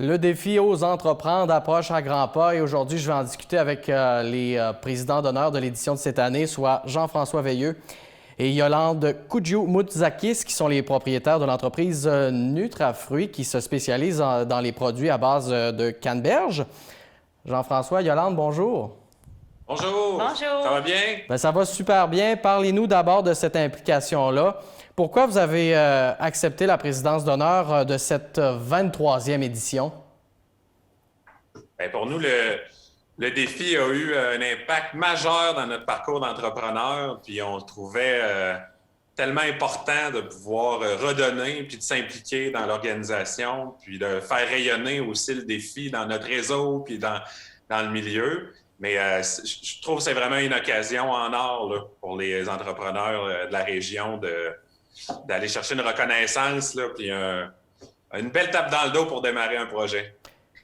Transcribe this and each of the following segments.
Le défi Ose entreprendre approche à grands pas et aujourd'hui, je vais en discuter avec les présidents d'honneur de l'édition de cette année, soit Jean-François Veilleux et Yolande Kudju-Moutzakis, qui sont les propriétaires de l'entreprise Nutrafruits, qui se spécialise dans les produits à base de canneberge. Jean-François, Yolande, bonjour. Bonjour, ça va Bonjour. bien? Bien, ça va super bien. Parlez-nous d'abord de cette implication-là. Pourquoi vous avez accepté la présidence d'honneur de cette 23e édition? Bien, pour nous, le défi a eu un impact majeur dans notre parcours d'entrepreneur, puis on le trouvait tellement important de pouvoir redonner, puis de s'impliquer dans l'organisation, puis de faire rayonner aussi le défi dans notre réseau, puis dans le milieu. Mais je trouve que c'est vraiment une occasion en or là, pour les entrepreneurs de la région d'aller chercher une reconnaissance, là, puis une belle tape dans le dos pour démarrer un projet.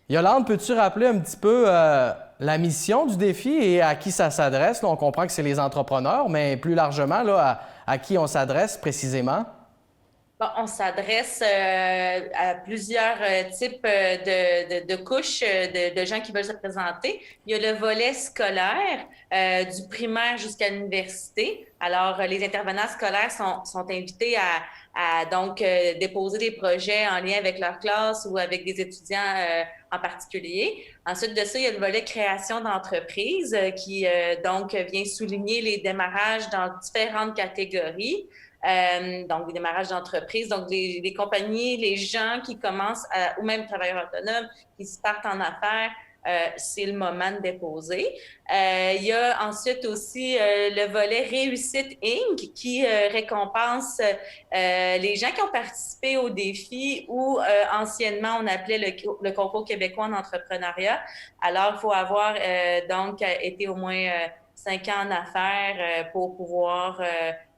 Yolande, peux-tu rappeler un petit peu la mission du défi et à qui ça s'adresse? Là, on comprend que c'est les entrepreneurs, mais plus largement, là, à qui on s'adresse précisément? Bon, on s'adresse à plusieurs types de couches de gens qui veulent se présenter. Il y a le volet scolaire, du primaire jusqu'à l'université. Alors, les intervenants scolaires sont invités à donc déposer des projets en lien avec leur classe ou avec des étudiants en particulier. Ensuite de ça, il y a le volet création d'entreprise qui donc vient souligner les démarrages dans différentes catégories. Donc, des démarrages d'entreprise, donc les compagnies, les gens qui commencent, ou même travailleurs autonomes, qui se partent en affaires, c'est le moment de déposer. Il y a ensuite aussi le volet Réussite Inc. qui récompense les gens qui ont participé au défi ou anciennement on appelait le concours québécois en entrepreneuriat. Alors, il faut avoir donc été au moins 5 ans en affaires pour pouvoir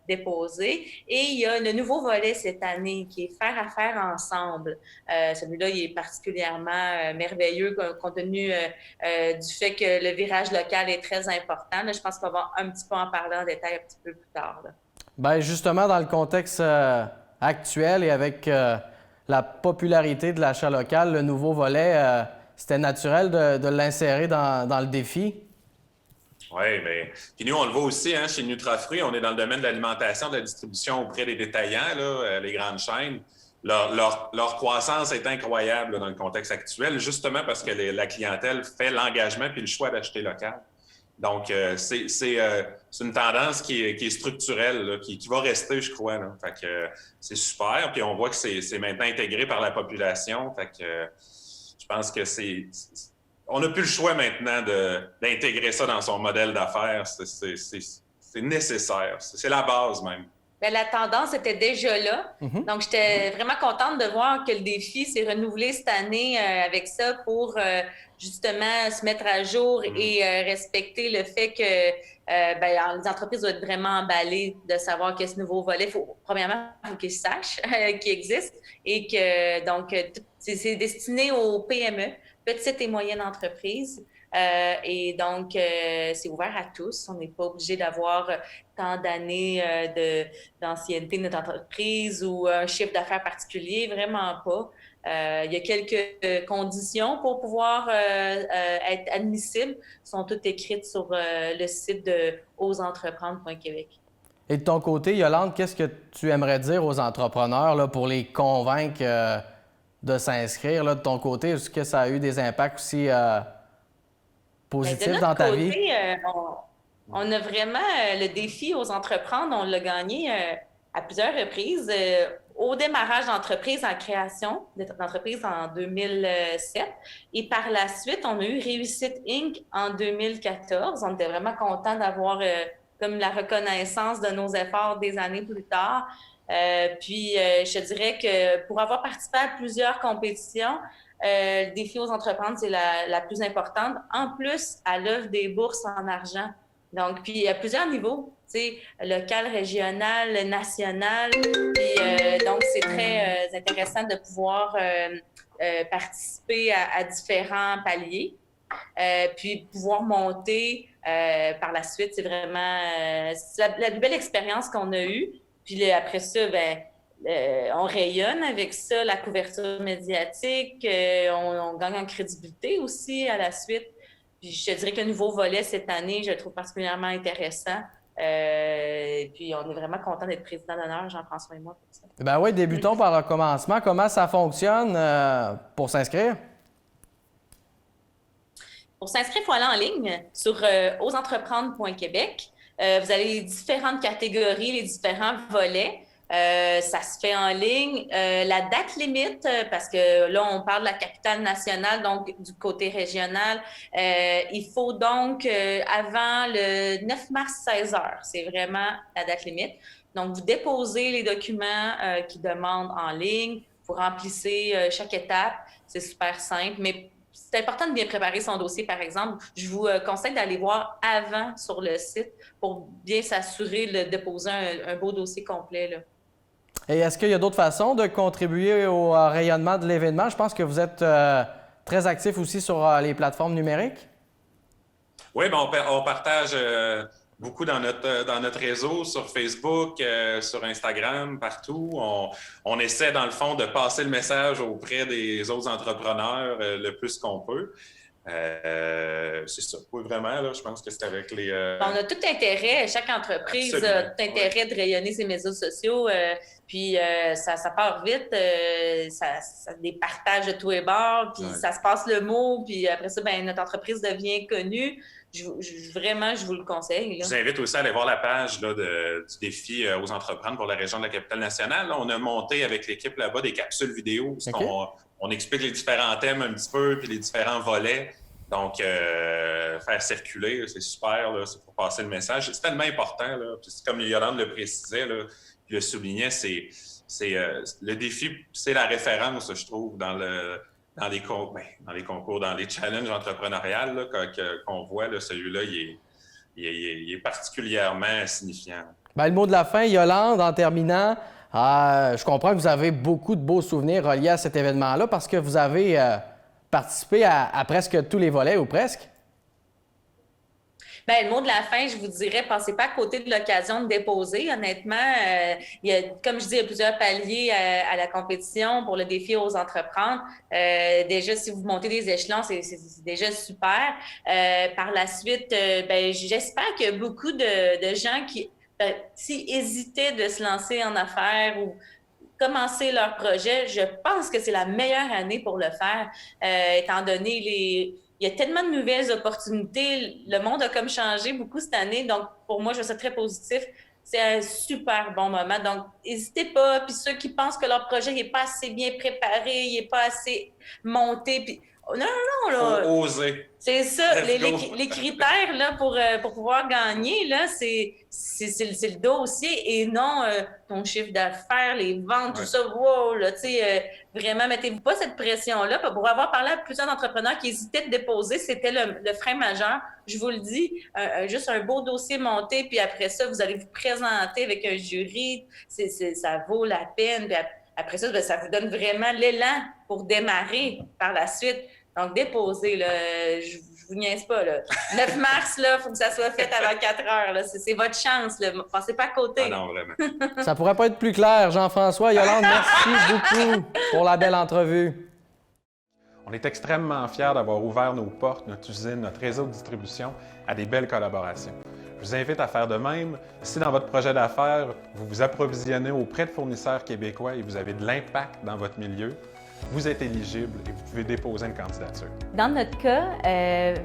déposé. Et il y a le nouveau volet cette année qui est faire affaire ensemble. Celui-là, il est particulièrement merveilleux compte tenu du fait que le virage local est très important. Là, je pense qu'on va un petit peu en parler en détail un petit peu plus tard. Là. Bien, justement, dans le contexte actuel et avec la popularité de l'achat local, le nouveau volet, c'était naturel de l'insérer dans le défi. Oui, mais puis nous, on le voit aussi hein, chez Nutrafruits, on est dans le domaine de l'alimentation, de la distribution auprès des détaillants, là, les grandes chaînes. Leur croissance est incroyable là, dans le contexte actuel, justement parce que la clientèle fait l'engagement puis le choix d'acheter local. Donc, c'est une tendance qui est structurelle, là, qui va rester, je crois. Là. Fait que c'est super. Puis on voit que c'est maintenant intégré par la population. Fait que je pense que on n'a plus le choix maintenant d'intégrer ça dans son modèle d'affaires. C'est nécessaire. C'est la base même. Bien, la tendance était déjà là. Donc, j'étais vraiment contente de voir que le défi s'est renouvelé cette année avec ça pour justement se mettre à jour et respecter le fait que ben, les entreprises doivent être vraiment emballées de savoir que ce nouveau volet, premièrement, il faut qu'ils sachent qu'il existe et que donc c'est destiné aux PME, petites et moyennes entreprises. Et donc, c'est ouvert à tous. On n'est pas obligé d'avoir tant d'années d'ancienneté de notre entreprise ou un chiffre d'affaires particulier, vraiment pas. Il y a quelques conditions pour pouvoir être admissible, sont toutes écrites sur le site de oseentreprendre.québec. Et de ton côté, Yolande, qu'est-ce que tu aimerais dire aux entrepreneurs là, pour les convaincre de s'inscrire? Là, de ton côté, est-ce que ça a eu des impacts aussi Mais de positifs notre dans ta vie? côté, on a vraiment le défi aux entreprendre, on l'a gagné à plusieurs reprises. Au démarrage d'entreprise en création d'entreprise en 2007 et par la suite, on a eu Réussite Inc. en 2014. On était vraiment contents d'avoir comme la reconnaissance de nos efforts des années plus tard. Je te dirais que pour avoir participé à plusieurs compétitions, le défi aux entreprises, c'est la plus importante. En plus, à l'œuvre des bourses en argent. Donc, puis à plusieurs niveaux, tu sais, local, régional, national. Puis donc, c'est très intéressant de pouvoir participer à différents paliers. Puis pouvoir monter par la suite, c'est vraiment c'est la belle expérience qu'on a eue. Puis après ça, ben, On rayonne avec ça, la couverture médiatique, on gagne en crédibilité aussi à la suite. Puis je te dirais que le nouveau volet cette année, je le trouve particulièrement intéressant. Et puis on est vraiment content d'être président d'honneur, Jean-François et moi, pour ça. Ben oui, débutons par le commencement. Comment ça fonctionne pour s'inscrire? Pour s'inscrire, il faut aller en ligne sur oseentreprendre.québec. Vous avez les différentes catégories, les différents volets. Ça se fait en ligne. La date limite, parce que là, on parle de la capitale nationale, donc du côté régional, il faut donc avant le 9 mars 16 heures. C'est vraiment la date limite. Donc, vous déposez les documents qui demandent en ligne. Vous remplissez chaque étape. C'est super simple, mais c'est important de bien préparer son dossier, par exemple. Je vous conseille d'aller voir avant sur le site pour bien s'assurer de déposer un beau dossier complet, là. Et est-ce qu'il y a d'autres façons de contribuer au rayonnement de l'événement? Je pense que vous êtes très actif aussi sur les plateformes numériques. Oui, ben on partage beaucoup dans notre réseau, sur Facebook, sur Instagram, partout. On essaie, dans le fond, de passer le message auprès des autres entrepreneurs le plus qu'on peut. C'est ça. Oui, vraiment, là, je pense que c'est avec les... On a tout intérêt, chaque entreprise Absolument. a tout intérêt de rayonner ses médias sociaux, puis ça part vite, ça des partages de tous les bords, puis ça se passe le mot, puis après ça, ben, notre entreprise devient connue. Vraiment, je vous le conseille. Là. Je vous invite aussi à aller voir la page là, du défi aux entreprendre pour la région de la Capitale-Nationale. Là, on a monté avec l'équipe là-bas des capsules vidéo où on explique les différents thèmes un petit peu, puis les différents volets. Donc, faire circuler, c'est super, là, c'est pour passer le message. C'est tellement important. Là. Puis, comme Yolande le précisait, là, puis le soulignait, le défi, c'est la référence, je trouve, dans les concours, dans les challenges entrepreneuriales qu'on voit. Là, celui-là, il est particulièrement signifiant. Bien, le mot de la fin, Yolande, en terminant, je comprends que vous avez beaucoup de beaux souvenirs reliés à cet événement-là parce que vous avez participé à presque tous les volets ou presque. Bien, le mot de la fin, je vous dirais, passez pas à côté de l'occasion de déposer. Honnêtement, comme je dis, il y a plusieurs paliers à la compétition pour le défi aux entreprendre. Déjà, si vous montez des échelons, c'est déjà super. Par la suite, ben, j'espère qu'il y a beaucoup de gens qui hésitaient de se lancer en affaires ou commencer leur projet. Je pense que c'est la meilleure année pour le faire, étant donné il y a tellement de nouvelles opportunités. Le monde a comme changé beaucoup cette année. Donc, pour moi, je trouve ça très positif. C'est un super bon moment. Donc, n'hésitez pas. Puis ceux qui pensent que leur projet n'est pas assez bien préparé, il n'est pas assez monté, puis non, là. Faut oser. C'est ça. Les critères là, pour pouvoir gagner, là, c'est le dossier et non ton chiffre d'affaires, les ventes, tout ça. Wow, là, tu sais, vraiment, mettez-vous pas cette pression-là. Pour avoir parlé à plusieurs entrepreneurs qui hésitaient de déposer, c'était le frein majeur. Je vous le dis, juste un beau dossier monté, puis après ça, vous allez vous présenter avec un jury. Ça vaut la peine. Puis après ça, ben, ça vous donne vraiment l'élan pour démarrer par la suite. Donc, déposez, là, je vous niaise pas, là. 9 mars, là, il faut que ça soit fait avant 4 heures, là. C'est votre chance, là. Passez pas à côté. Ah non, vraiment. Ça pourrait pas être plus clair, Jean-François. Yolande, merci beaucoup pour la belle entrevue. On est extrêmement fiers d'avoir ouvert nos portes, notre usine, notre réseau de distribution à des belles collaborations. Je vous invite à faire de même. Si dans votre projet d'affaires, vous vous approvisionnez auprès de fournisseurs québécois et vous avez de l'impact dans votre milieu, vous êtes éligible et vous pouvez déposer une candidature. Dans notre cas,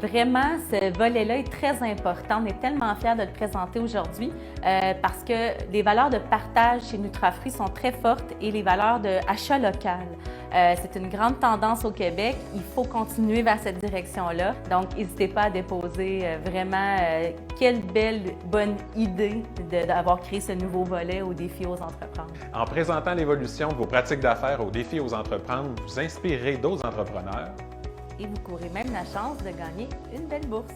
vraiment, ce volet-là est très important. On est tellement fiers de le présenter aujourd'hui parce que les valeurs de partage chez Nutrafruits sont très fortes et les valeurs d'achat local. C'est une grande tendance au Québec. Il faut continuer vers cette direction-là. Donc, n'hésitez pas à déposer vraiment quelle belle, bonne idée d'avoir créé ce nouveau volet au défi aux entreprendre. En présentant l'évolution de vos pratiques d'affaires au défi aux entreprendre, vous inspirerez d'autres entrepreneurs. Et vous courez même la chance de gagner une belle bourse.